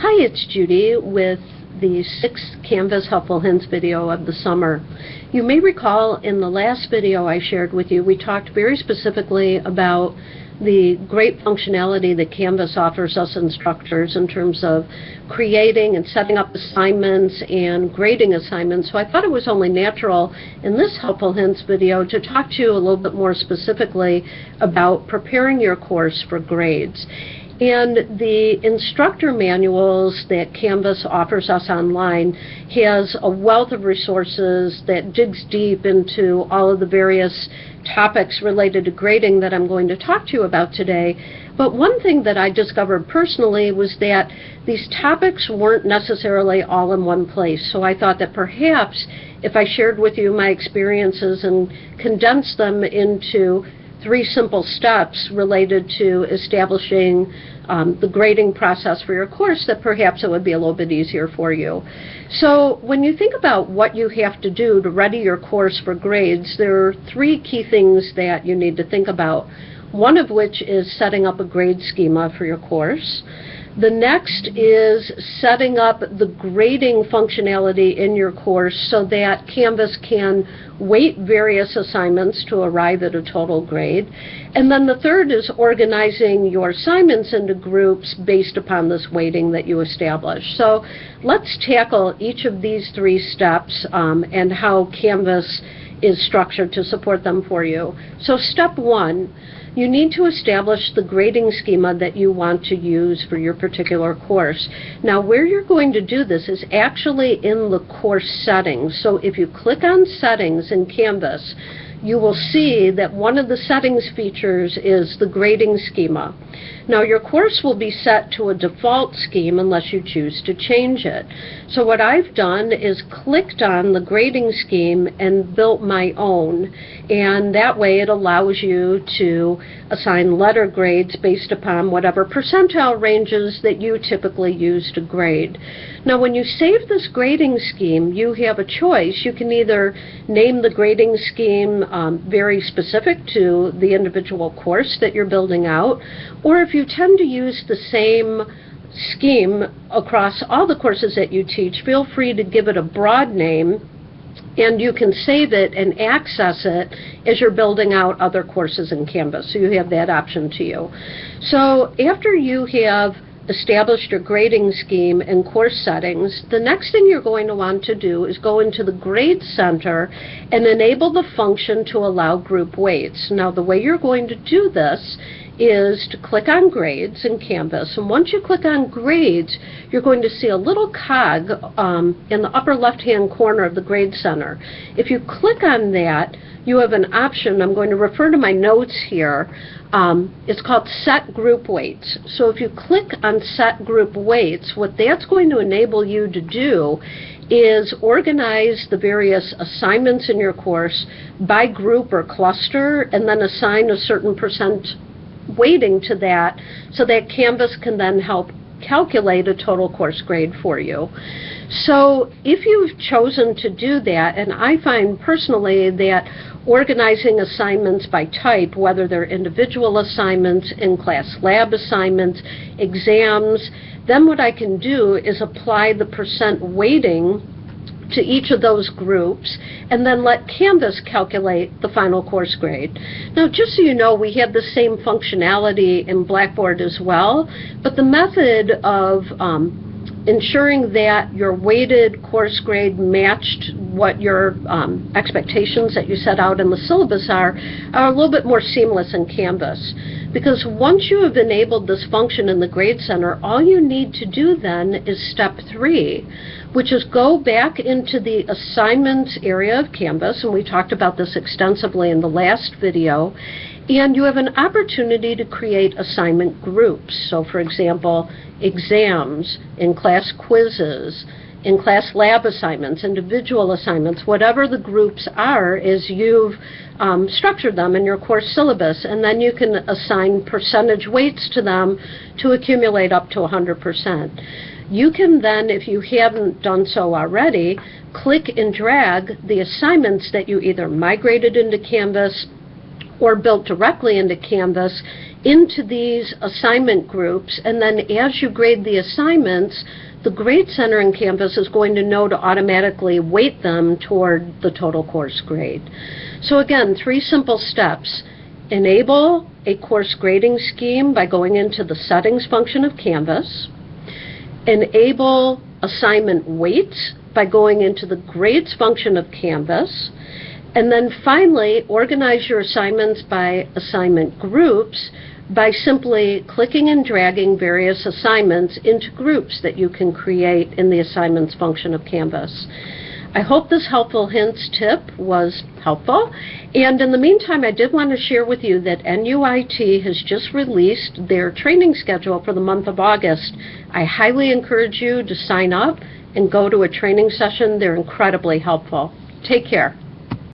Hi, it's Judy with the 6th Canvas Helpful Hints video of the summer. You may recall in the last video I shared with you, we talked very specifically about the great functionality that Canvas offers us instructors in terms of creating and setting up assignments and grading assignments. So I thought it was only natural in this Helpful Hints video to talk to you a little bit more specifically about preparing your course for grades. And the instructor manuals that Canvas offers us online has a wealth of resources that digs deep into all of the various topics related to grading that I'm going to talk to you about today. But one thing that I discovered personally was that these topics weren't necessarily all in one place. So I thought that perhaps if I shared with you my experiences and condensed them into 3 simple steps related to establishing the grading process for your course, that perhaps it would be a little bit easier for you. So when you think about what you have to do to ready your course for grades, there are 3 key things that you need to think about. One of which is setting up a grade schema for your course. The next is setting up the grading functionality in your course so that Canvas can weight various assignments to arrive at a total grade. And then the third is organizing your assignments into groups based upon this weighting that you establish. So let's tackle each of these 3 steps and how Canvas is structured to support them for you. So step 1. You need to establish the grading schema that you want to use for your particular course. Now, where you're going to do this is actually in the course settings. So if you click on settings in Canvas, you will see that one of the settings features is the grading schema. Now, your course will be set to a default scheme unless you choose to change it. So what I've done is clicked on the grading scheme and built my own, and that way it allows you to assign letter grades based upon whatever percentile ranges that you typically use to grade. Now, when you save this grading scheme, you have a choice. You can either name the grading scheme very specific to the individual course that you're building out, or if you tend to use the same scheme across all the courses that you teach, feel free to give it a broad name, and you can save it and access it as you're building out other courses in Canvas. So you have that option to you. So after you have established your grading scheme and course settings, the next thing you're going to want to do is go into the Grade Center and enable the function to allow group weights. Now, the way you're going to do this is to click on Grades in Canvas, and once you click on Grades, you're going to see a little cog in the upper left-hand corner of the Grade Center. If you click on that, you have an option. I'm going to refer to my notes here. It's called Set Group Weights. So if you click on Set Group Weights, what that's going to enable you to do is organize the various assignments in your course by group or cluster, and then assign a certain percent weighting to that so that Canvas can then help calculate a total course grade for you. So if you've chosen to do that, and I find personally that organizing assignments by type, whether they're individual assignments, in-class lab assignments, exams, then what I can do is apply the percent weighting to each of those groups, and then let Canvas calculate the final course grade. Now, just so you know, we have the same functionality in Blackboard as well, but the method of ensuring that your weighted course grade matched what your expectations that you set out in the syllabus are a little bit more seamless in Canvas. Because once you have enabled this function in the Grade Center, all you need to do then is step 3, which is go back into the assignments area of Canvas, and we talked about this extensively in the last video, and you have an opportunity to create assignment groups. So for example, exams, in-class quizzes, in-class lab assignments, individual assignments, whatever the groups are as you've structured them in your course syllabus, and then you can assign percentage weights to them to accumulate up to 100%. You can then, if you haven't done so already, click and drag the assignments that you either migrated into Canvas or built directly into Canvas into these assignment groups, and then as you grade the assignments, the Grade Center in Canvas is going to know to automatically weight them toward the total course grade. So again, 3 simple steps. Enable a course grading scheme by going into the Settings function of Canvas. Enable assignment weights by going into the Grades function of Canvas. And then finally, organize your assignments by assignment groups by simply clicking and dragging various assignments into groups that you can create in the Assignments function of Canvas. I hope this helpful hints tip was helpful. And in the meantime, I did want to share with you that NUIT has just released their training schedule for the month of August. I highly encourage you to sign up and go to a training session. They're incredibly helpful. Take care.